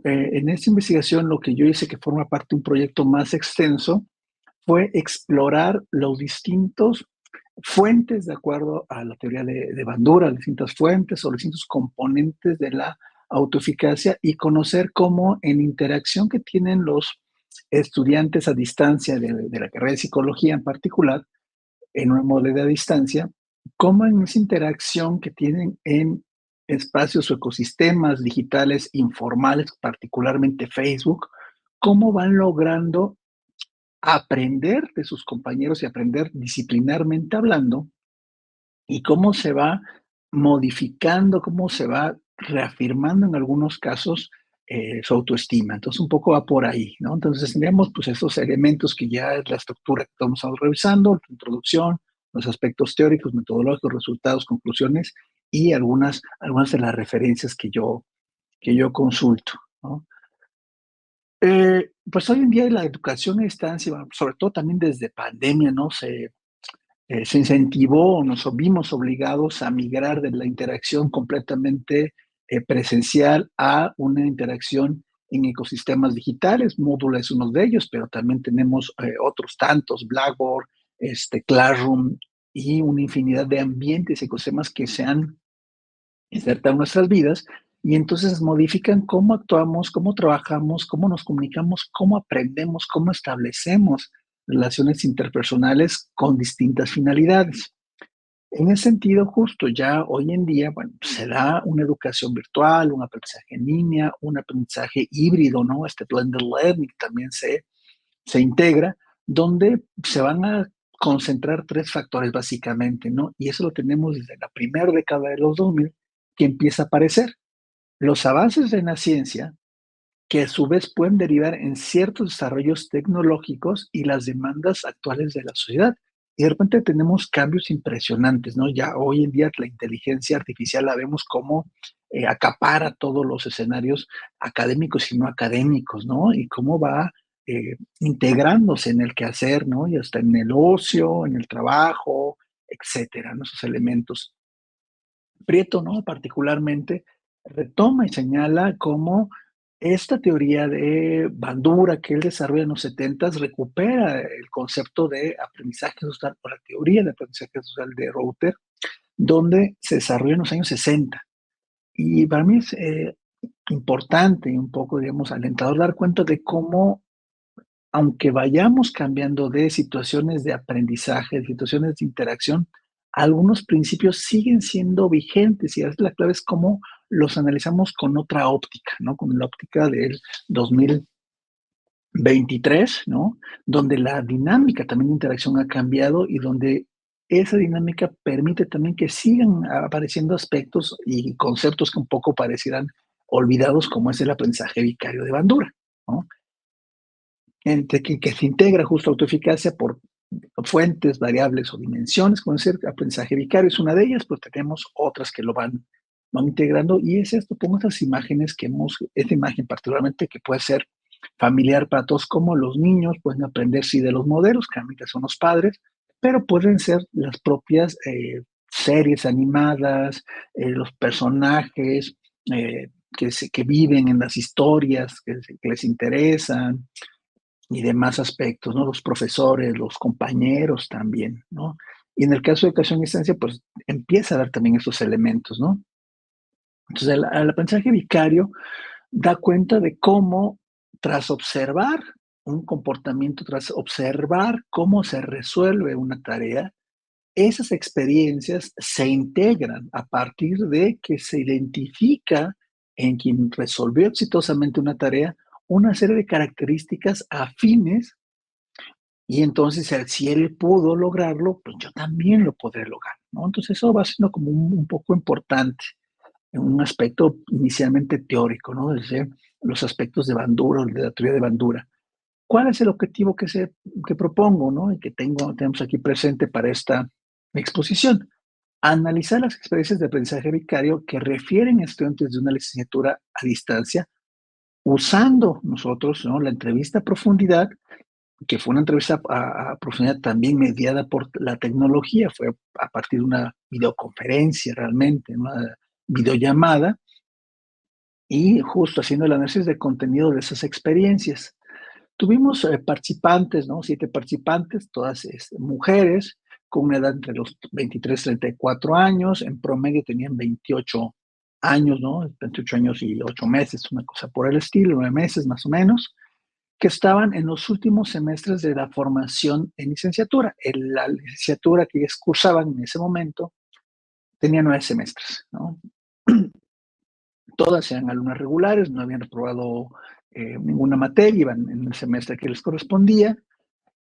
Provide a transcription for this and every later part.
En esta investigación lo que yo hice, que forma parte de un proyecto más extenso, fue explorar los distintos fuentes de acuerdo a la teoría de Bandura, las distintas fuentes o los distintos componentes de la autoeficacia y conocer cómo en interacción que tienen los estudiantes a distancia de la carrera de psicología en particular, en una modalidad a distancia, cómo en esa interacción que tienen en espacios o ecosistemas digitales informales, particularmente Facebook, cómo van logrando aprender de sus compañeros y aprender disciplinarmente hablando, y cómo se va modificando, cómo se va reafirmando en algunos casos, su autoestima. Entonces, un poco va por ahí, ¿no? Entonces, tendríamos, pues, estos elementos que ya es la estructura que estamos revisando, la introducción, los aspectos teóricos, metodológicos, resultados, conclusiones y algunas de las referencias que yo consulto, ¿no? Pues, hoy en día la educación a distancia, bueno, sobre todo también desde pandemia, ¿no? Se incentivó, nos vimos obligados a migrar de la interacción completamente presencial a una interacción en ecosistemas digitales. Moodle es uno de ellos, pero también tenemos otros tantos, Blackboard, Classroom y una infinidad de ambientes, ecosistemas que se han insertado en nuestras vidas y entonces modifican cómo actuamos, cómo trabajamos, cómo nos comunicamos, cómo aprendemos, cómo establecemos relaciones interpersonales con distintas finalidades. En ese sentido, justo ya hoy en día, bueno, pues, se da una educación virtual, un aprendizaje en línea, un aprendizaje híbrido, ¿no? Este blended learning también se integra, donde se van a concentrar 3 factores básicamente, ¿no? Y eso lo tenemos desde la primera década de los 2000 que empieza a aparecer. Los avances en la ciencia, que a su vez pueden derivar en ciertos desarrollos tecnológicos y las demandas actuales de la sociedad. Y de repente tenemos cambios impresionantes, ¿no? Ya hoy en día la inteligencia artificial la vemos como acapara todos los escenarios académicos y no académicos, ¿no? Y cómo va integrándose en el quehacer, ¿no? Y hasta en el ocio, en el trabajo, etcétera, ¿no? Esos elementos. Prieto, ¿no? Particularmente, retoma y señala cómo esta teoría de Bandura que él desarrolla en los 70 recupera el concepto de aprendizaje social o la teoría de aprendizaje social de Reuter, donde se desarrolló en los años 60. Y para mí es importante y un poco, digamos, alentador dar cuenta de cómo aunque vayamos cambiando de situaciones de aprendizaje, de situaciones de interacción, algunos principios siguen siendo vigentes y a veces la clave es cómo los analizamos con otra óptica, ¿no? Con la óptica del 2023, ¿no? Donde la dinámica también de interacción ha cambiado y donde esa dinámica permite también que sigan apareciendo aspectos y conceptos que un poco parecieran olvidados, como es el aprendizaje vicario de Bandura, ¿no? Entre que se integra justo autoeficacia por fuentes, variables o dimensiones, como decir, aprendizaje vicario es una de ellas, pero tenemos otras que lo van integrando y es esto, pongo estas imágenes que esta imagen particularmente que puede ser familiar para todos, como los niños pueden aprender sí de los modelos, que realmente son los padres, pero pueden ser las propias series animadas, los personajes que viven en las historias que les interesan, y demás aspectos, ¿no? Los profesores, los compañeros también, ¿no? Y en el caso de educación a distancia, pues empieza a dar también esos elementos, ¿no? Entonces, el aprendizaje vicario da cuenta de cómo, tras observar un comportamiento, tras observar cómo se resuelve una tarea, esas experiencias se integran a partir de que se identifica en quien resolvió exitosamente una tarea una serie de características afines y entonces, si él pudo lograrlo, pues yo también lo podré lograr, ¿no? Entonces, eso va siendo como un poco importante en un aspecto inicialmente teórico, ¿no? Desde los aspectos de Bandura, de la teoría de Bandura. ¿Cuál es el objetivo que propongo, no? Y que tenemos aquí presente para esta exposición. Analizar las experiencias de aprendizaje vicario que refieren a estudiantes de una licenciatura a distancia, usando nosotros, ¿no? La entrevista a profundidad que fue una entrevista a profundidad también mediada por la tecnología, fue a partir de una videoconferencia realmente, una videollamada, y justo haciendo el análisis de contenido de esas experiencias. Tuvimos participantes, ¿no? 7 participantes, todas mujeres, con una edad entre los 23 y 34 años, en promedio tenían 28 años, ¿no? 28 años y 8 meses, una cosa por el estilo, 9 meses más o menos, que estaban en los últimos semestres de la formación en licenciatura. La licenciatura que ellos cursaban en ese momento tenía 9 semestres, ¿no? Todas eran alumnas regulares, no habían reprobado ninguna materia, iban en el semestre que les correspondía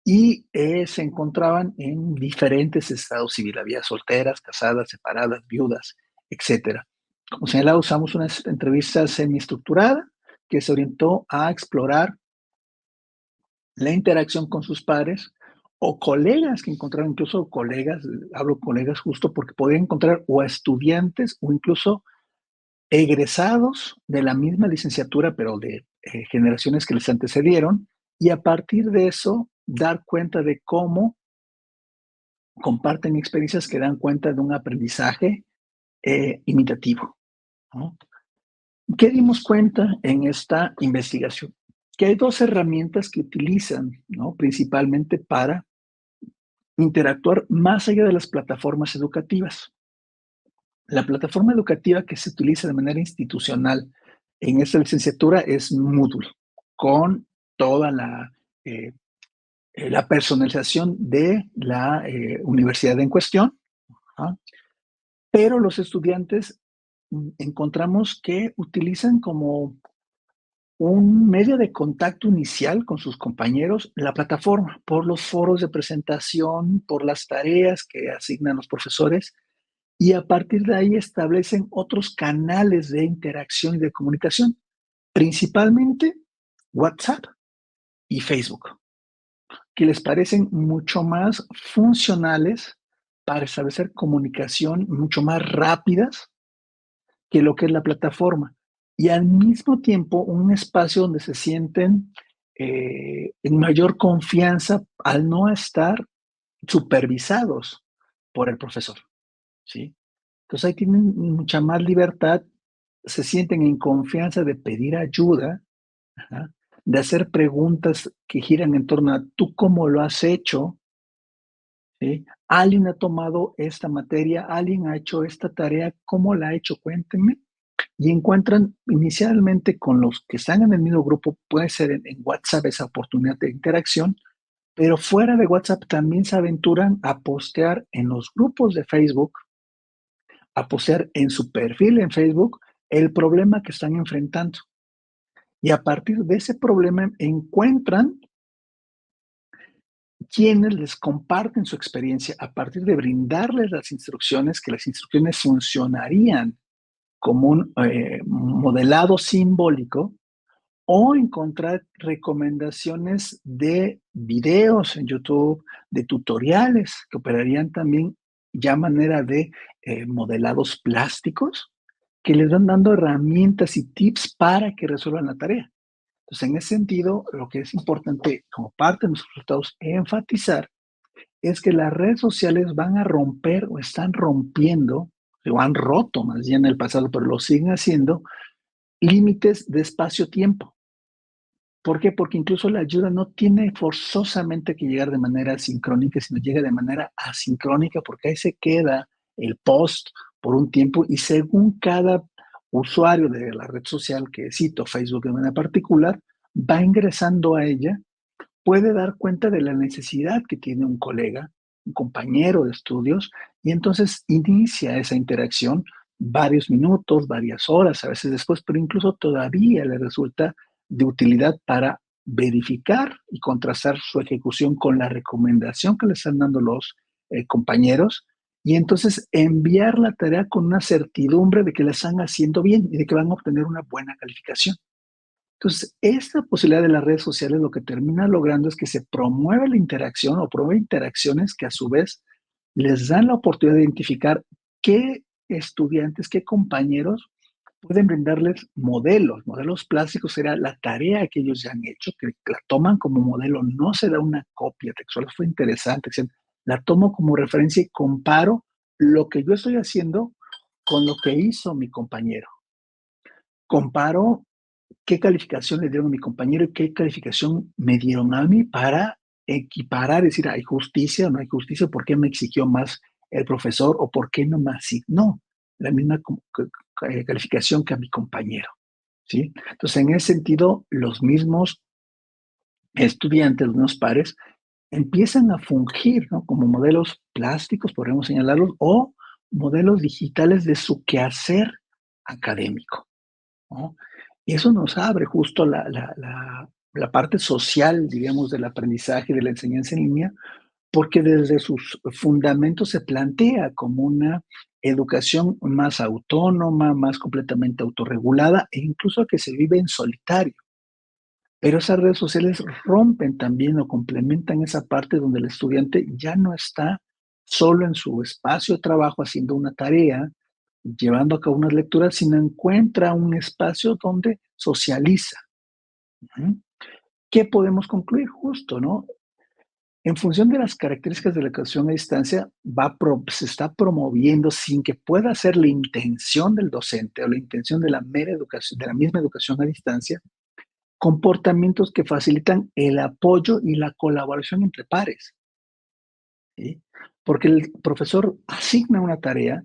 y se encontraban en diferentes estados civiles. Había solteras, casadas, separadas, viudas, etcétera. Como señalaba, usamos una entrevista semiestructurada que se orientó a explorar la interacción con sus pares o colegas que encontraron, incluso colegas, hablo colegas justo porque podían encontrar o a estudiantes o incluso egresados de la misma licenciatura, pero de generaciones que les antecedieron, y a partir de eso dar cuenta de cómo comparten experiencias que dan cuenta de un aprendizaje imitativo, ¿no? ¿Qué dimos cuenta en esta investigación? Que hay dos herramientas que utilizan, ¿no? Principalmente para interactuar más allá de las plataformas educativas. La plataforma educativa que se utiliza de manera institucional en esta licenciatura es Moodle, con toda la personalización de la universidad en cuestión, ¿ah? Pero los estudiantes encontramos que utilizan como un medio de contacto inicial con sus compañeros la plataforma, por los foros de presentación, por las tareas que asignan los profesores, y a partir de ahí establecen otros canales de interacción y de comunicación, principalmente WhatsApp y Facebook, que les parecen mucho más funcionales para establecer comunicación mucho más rápidas que lo que es la plataforma. Y al mismo tiempo, un espacio donde se sienten en mayor confianza al no estar supervisados por el profesor, ¿sí? Entonces ahí tienen mucha más libertad, se sienten en confianza de pedir ayuda, ajá, de hacer preguntas que giran en torno a tú cómo lo has hecho, ¿sí? Alguien ha tomado esta materia, alguien ha hecho esta tarea, ¿cómo la ha hecho? Cuéntenme. Y encuentran inicialmente con los que están en el mismo grupo, puede ser en WhatsApp esa oportunidad de interacción, pero fuera de WhatsApp también se aventuran a postear en los grupos de Facebook, a postear en su perfil en Facebook el problema que están enfrentando. Y a partir de ese problema encuentran quienes les comparten su experiencia a partir de brindarles las instrucciones, que las instrucciones funcionarían como un modelado simbólico, o encontrar recomendaciones de videos en YouTube, de tutoriales que operarían también ya a manera de modelados plásticos que les van dando herramientas y tips para que resuelvan la tarea. Entonces, en ese sentido, lo que es importante como parte de nuestros resultados enfatizar es que las redes sociales van a romper o están rompiendo, o han roto más bien en el pasado, pero lo siguen haciendo, límites de espacio-tiempo. ¿Por qué? Porque incluso la ayuda no tiene forzosamente que llegar de manera sincrónica, sino llega de manera asincrónica, porque ahí se queda el post por un tiempo y según cada usuario de la red social que cito, Facebook de manera particular, va ingresando a ella, puede dar cuenta de la necesidad que tiene un colega, un compañero de estudios, y entonces inicia esa interacción varios minutos, varias horas, a veces después, pero incluso todavía le resulta de utilidad para verificar y contrastar su ejecución con la recomendación que le están dando los compañeros y entonces enviar la tarea con una certidumbre de que la están haciendo bien y de que van a obtener una buena calificación. Entonces, esta posibilidad de las redes sociales lo que termina logrando es que se promueve la interacción o promueve interacciones que a su vez les dan la oportunidad de identificar qué estudiantes, qué compañeros pueden brindarles modelos. Modelos plásticos será la tarea que ellos ya han hecho, que la toman como modelo, no se da una copia textual. Fue interesante, la tomo como referencia y comparo lo que yo estoy haciendo con lo que hizo mi compañero. comparo qué calificación le dieron a mi compañero y qué calificación me dieron a mí para equiparar, decir, ¿hay justicia o no hay justicia? ¿Por qué me exigió más el profesor o por qué no me asignó la misma calificación que a mi compañero? ¿Sí? Entonces, en ese sentido, los mismos estudiantes, los mismos pares, empiezan a fungir, ¿no? Como modelos plásticos, podríamos señalarlos, o modelos digitales de su quehacer académico, ¿no? Y eso nos abre justo la parte social, diríamos, del aprendizaje, de la enseñanza en línea, porque desde sus fundamentos se plantea como una educación más autónoma, más completamente autorregulada e incluso que se vive en solitario. Pero esas redes sociales rompen también o complementan esa parte donde el estudiante ya no está solo en su espacio de trabajo haciendo una tarea, llevando a cabo unas lecturas, sino encuentra un espacio donde socializa. Ujú. ¿Qué podemos concluir? Justo, ¿no? En función de las características de la educación a distancia, se está promoviendo sin que pueda ser la intención del docente o la intención de la mera educación, de la misma educación a distancia, comportamientos que facilitan el apoyo y la colaboración entre pares, ¿sí? Porque el profesor asigna una tarea,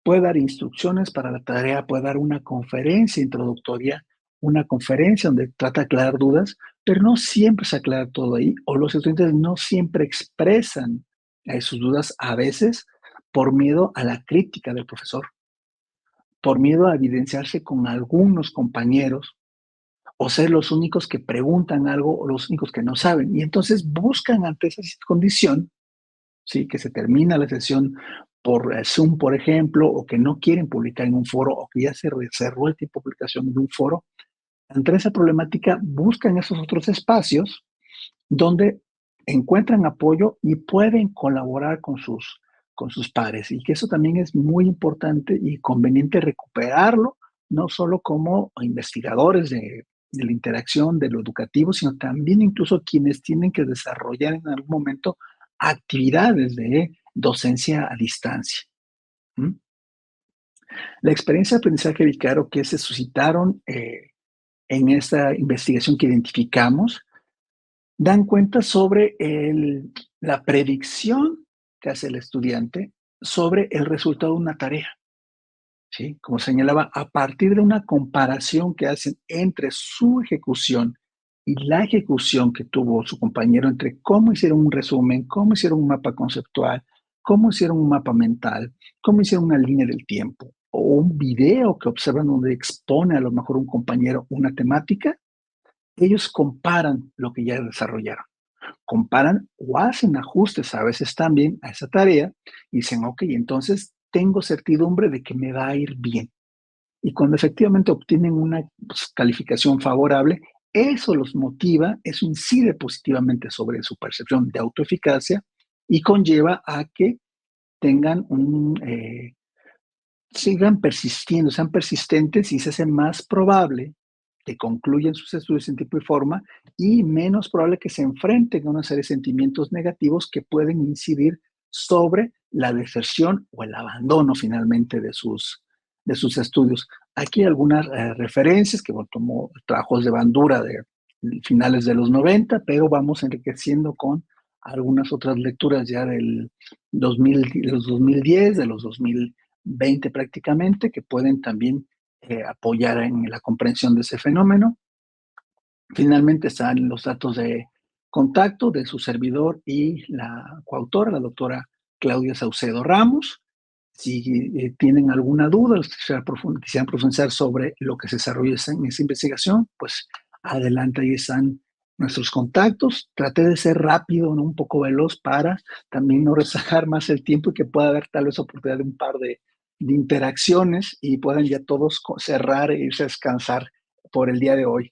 puede dar instrucciones para la tarea, puede dar una conferencia introductoria, una conferencia donde trata de aclarar dudas, pero no siempre se aclara todo ahí, o los estudiantes no siempre expresan sus dudas, a veces por miedo a la crítica del profesor, por miedo a evidenciarse con algunos compañeros, o ser los únicos que preguntan algo o los únicos que no saben. Y entonces buscan ante esa condición, ¿sí? Que se termina la sesión por Zoom, por ejemplo, o que no quieren publicar en un foro, o que ya se cerró el tipo de publicación de un foro. Ante esa problemática, buscan esos otros espacios donde encuentran apoyo y pueden colaborar con sus pares. Y que eso también es muy importante y conveniente recuperarlo, no solo como investigadores de la interacción, de lo educativo, sino también incluso quienes tienen que desarrollar en algún momento actividades de docencia a distancia. ¿Mm? La experiencia de aprendizaje vicaro que se suscitaron en esta investigación que identificamos dan cuenta sobre la predicción que hace el estudiante sobre el resultado de una tarea, ¿sí? Como señalaba, a partir de una comparación que hacen entre su ejecución y la ejecución que tuvo su compañero, entre cómo hicieron un resumen, cómo hicieron un mapa conceptual, cómo hicieron un mapa mental, cómo hicieron una línea del tiempo, o un video que observan donde expone a lo mejor un compañero una temática, ellos comparan lo que ya desarrollaron, comparan o hacen ajustes a veces también a esa tarea y dicen, ok, entonces tengo certidumbre de que me va a ir bien. Y cuando efectivamente obtienen una calificación favorable, eso los motiva, eso incide positivamente sobre su percepción de autoeficacia y conlleva a que tengan sigan persistiendo, sean persistentes y se hace más probable que concluyan sus estudios en tiempo y forma y menos probable que se enfrenten a una serie de sentimientos negativos que pueden incidir sobre la deserción o el abandono finalmente de sus estudios. Aquí hay algunas referencias que bueno, tomó trabajos de Bandura de finales de los 90, pero vamos enriqueciendo con algunas otras lecturas ya del 2000, de los 2010, de los 2020 prácticamente, que pueden también apoyar en la comprensión de ese fenómeno. Finalmente están los datos de contacto de su servidor y la coautora, la doctora Claudia Saucedo Ramos. Si tienen alguna duda o quisieran profundizar sobre lo que se desarrolla en esa investigación, pues adelante, ahí están nuestros contactos. Traté de ser rápido, ¿no? Un poco veloz para también no rezagar más el tiempo y que pueda haber tal vez oportunidad de un par de interacciones y puedan ya todos cerrar e irse a descansar por el día de hoy.